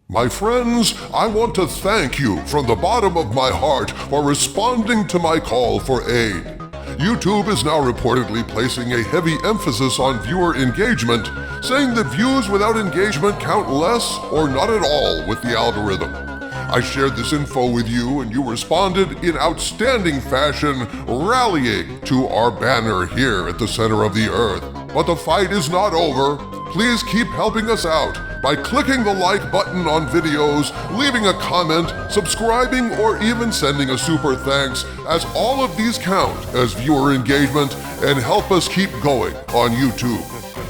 My friends, I want to thank you from the bottom of my heart for responding to my call for aid. YouTube is now reportedly placing a heavy emphasis on viewer engagement, saying that views without engagement count less or not at all with the algorithm. I shared this info with you and you responded in outstanding fashion, rallying to our banner here at the center of the earth. But the fight is not over. Please keep helping us out by clicking the like button on videos, leaving a comment, subscribing, or even sending a super thanks, as all of these count as viewer engagement and help us keep going on YouTube.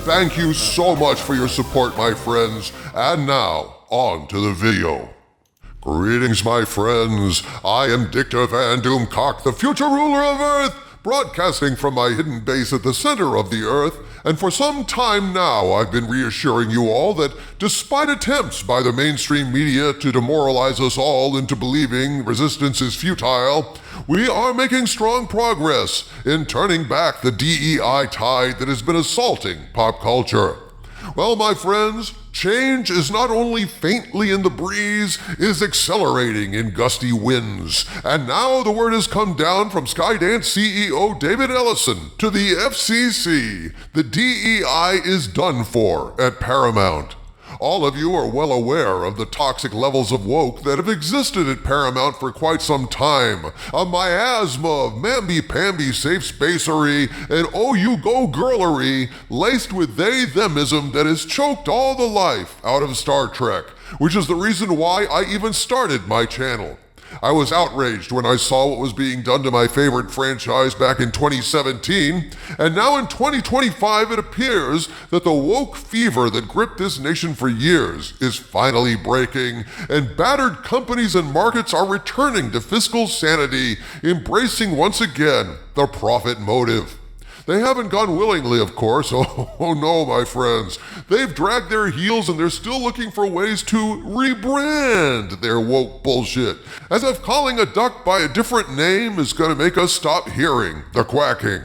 Thank you so much for your support, my friends. And now, on to the video. Greetings, my friends. I am Dictor Van Doomcock, the future ruler of Earth, broadcasting from my hidden base at the center of the Earth, and for some time now I've been reassuring you all that despite attempts by the mainstream media to demoralize us all into believing resistance is futile, we are making strong progress in turning back the DEI tide that has been assaulting pop culture. Well, my friends, change is not only faintly in the breeze, it is accelerating in gusty winds. And now the word has come down from Skydance CEO David Ellison to the FCC. The DEI is done for at Paramount. All of you are well aware of the toxic levels of woke that have existed at Paramount for quite some time. A miasma of mamby-pamby safe spacery and oh you go girlery laced with they-themism that has choked all the life out of Star Trek, which is the reason why I even started my channel. I was outraged when I saw what was being done to my favorite franchise back in 2017, and now in 2025 it appears that the woke fever that gripped this nation for years is finally breaking, and battered companies and markets are returning to fiscal sanity, embracing once again the profit motive. They haven't gone willingly, of course. Oh no, my friends. They've dragged their heels and they're still looking for ways to rebrand their woke bullshit, as if calling a duck by a different name is going to make us stop hearing the quacking.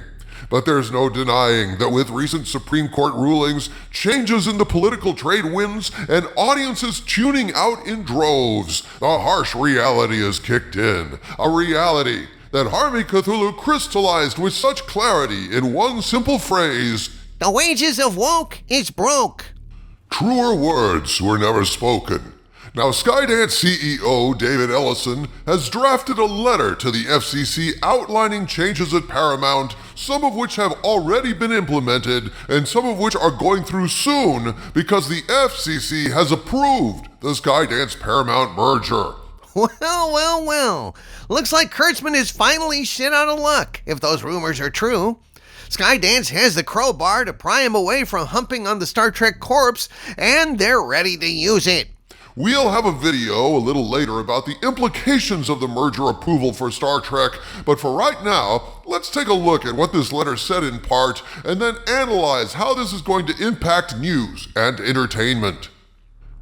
But there's no denying that with recent Supreme Court rulings, changes in the political trade winds, and audiences tuning out in droves, the harsh reality has kicked in. A reality that Harvey Cthulhu crystallized with such clarity in one simple phrase: the wages of woke is broke. Truer words were never spoken. Now, Skydance CEO David Ellison has drafted a letter to the FCC outlining changes at Paramount, some of which have already been implemented and some of which are going through soon because the FCC has approved the Skydance Paramount merger. Well. Looks like Kurtzman is finally shit out of luck, if those rumors are true. Skydance has the crowbar to pry him away from humping on the Star Trek corpse, and they're ready to use it. We'll have a video a little later about the implications of the merger approval for Star Trek, but for right now, let's take a look at what this letter said in part, and then analyze how this is going to impact news and entertainment.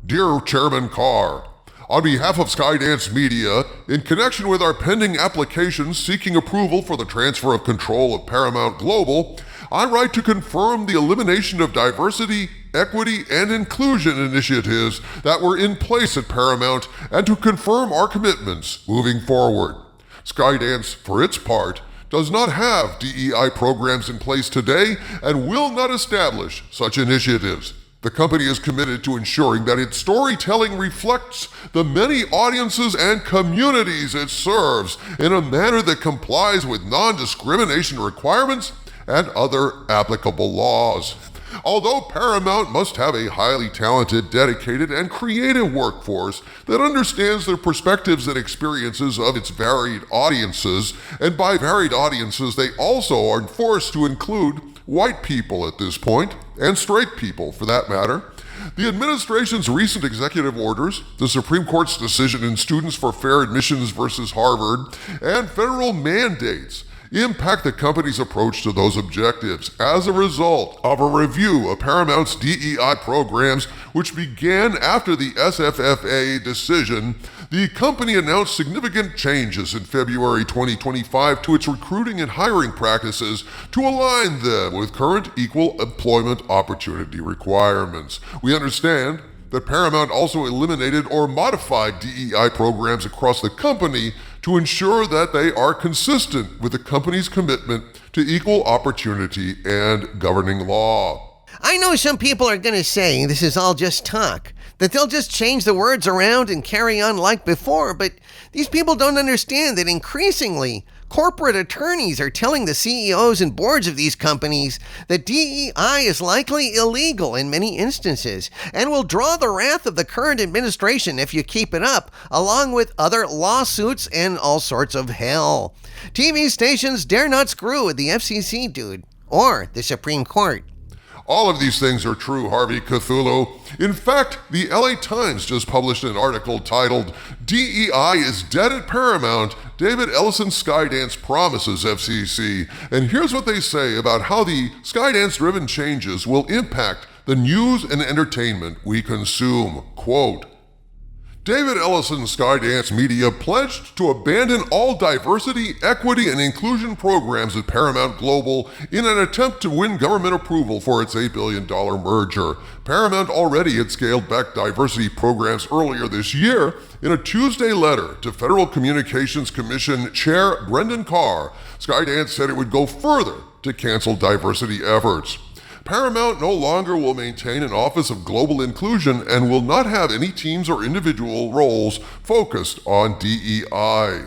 Dear Chairman Carr, on behalf of Skydance Media, in connection with our pending application seeking approval for the transfer of control of Paramount Global, I write to confirm the elimination of diversity, equity, and inclusion initiatives that were in place at Paramount and to confirm our commitments moving forward. Skydance, for its part, does not have DEI programs in place today and will not establish such initiatives. The company is committed to ensuring that its storytelling reflects the many audiences and communities it serves in a manner that complies with non-discrimination requirements and other applicable laws. Although Paramount must have a highly talented, dedicated, and creative workforce that understands the perspectives and experiences of its varied audiences, and by varied audiences they also are forced to include white people at this point, and straight people for that matter, the administration's recent executive orders, the Supreme Court's decision in Students for Fair Admissions versus Harvard, and federal mandates impact the company's approach to those objectives as a result of a review of Paramount's DEI programs, which began after the SFFA decision. The company announced significant changes in February 2025 to its recruiting and hiring practices to align them with current equal employment opportunity requirements. We understand that Paramount also eliminated or modified DEI programs across the company to ensure that they are consistent with the company's commitment to equal opportunity and governing law. I know some people are going to say this is all just talk, that they'll just change the words around and carry on like before, but these people don't understand that increasingly, corporate attorneys are telling the CEOs and boards of these companies that DEI is likely illegal in many instances and will draw the wrath of the current administration if you keep it up, along with other lawsuits and all sorts of hell. TV stations dare not screw with the FCC, dude, or the Supreme Court. All of these things are true, Harvey Cthulhu. In fact, the LA Times just published an article titled, "DEI is Dead at Paramount, David Ellison Skydance Promises FCC." And here's what they say about how the Skydance-driven changes will impact the news and entertainment we consume. Quote, David Ellison Skydance Media pledged to abandon all diversity, equity, and inclusion programs at Paramount Global in an attempt to win government approval for its $8 billion merger. Paramount already had scaled back diversity programs earlier this year. In a Tuesday letter to Federal Communications Commission Chair Brendan Carr, Skydance said it would go further to cancel diversity efforts. Paramount no longer will maintain an Office of Global Inclusion and will not have any teams or individual roles focused on DEI.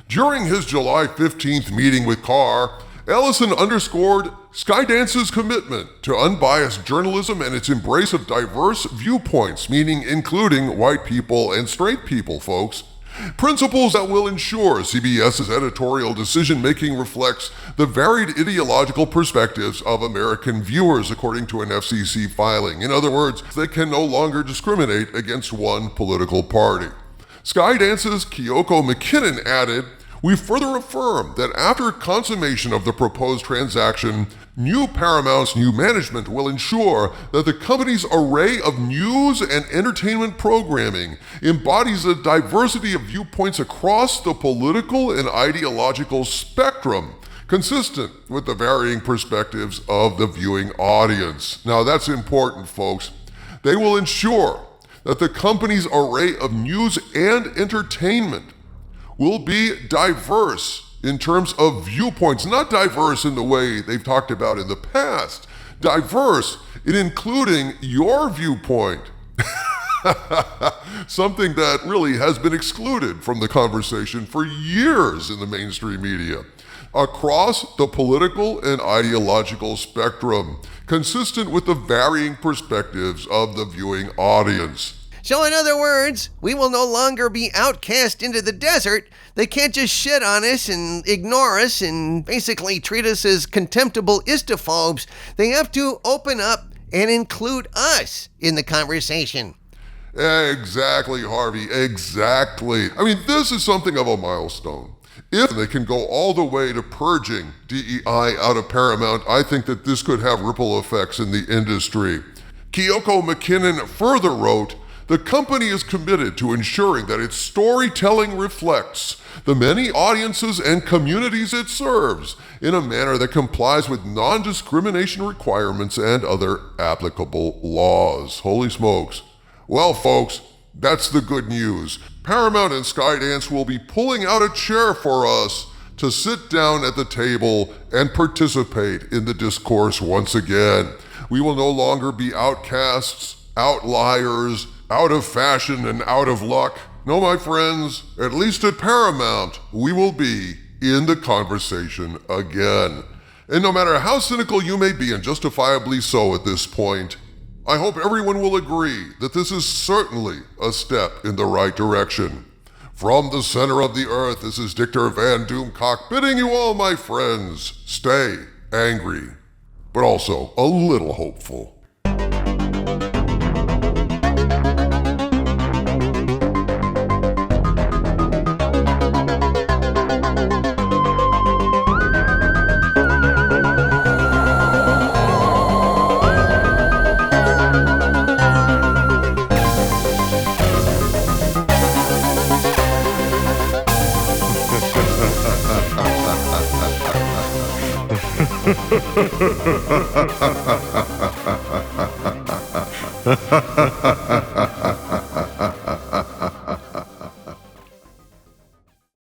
During his July 15th meeting with Carr, Ellison underscored Skydance's commitment to unbiased journalism and its embrace of diverse viewpoints, meaning including white people and straight people, folks. Principles that will ensure CBS's editorial decision-making reflects the varied ideological perspectives of American viewers, according to an FCC filing. In other words, they can no longer discriminate against one political party. Skydance's Kyoko McKinnon added, "We further affirm that after consummation of the proposed transaction, Paramount's new management will ensure that the company's array of news and entertainment programming embodies a diversity of viewpoints across the political and ideological spectrum, consistent with the varying perspectives of the viewing audience." Now that's important, folks. They will ensure that the company's array of news and entertainment will be diverse in terms of viewpoints, not diverse in the way they've talked about in the past, diverse in including your viewpoint. Something that really has been excluded from the conversation for years in the mainstream media. Across the political and ideological spectrum, consistent with the varying perspectives of the viewing audience. So in other words, we will no longer be outcast into the desert. They can't just shit on us and ignore us and basically treat us as contemptible istophobes. They have to open up and include us in the conversation. Exactly, Harvey, exactly. I mean, this is something of a milestone. If they can go all the way to purging DEI out of Paramount, I think that this could have ripple effects in the industry. Kyoko McKinnon further wrote, "The company is committed to ensuring that its storytelling reflects the many audiences and communities it serves in a manner that complies with non-discrimination requirements and other applicable laws." Holy smokes. Well, folks, that's the good news. Paramount and Skydance will be pulling out a chair for us to sit down at the table and participate in the discourse once again. We will no longer be outcasts, outliers, out of fashion and out of luck. No, my friends, at least at Paramount, we will be in the conversation again. And no matter how cynical you may be, and justifiably so at this point, I hope everyone will agree that this is certainly a step in the right direction. From the center of the earth, this is Dictor Van Doomcock bidding you all, my friends, stay angry, but also a little hopeful.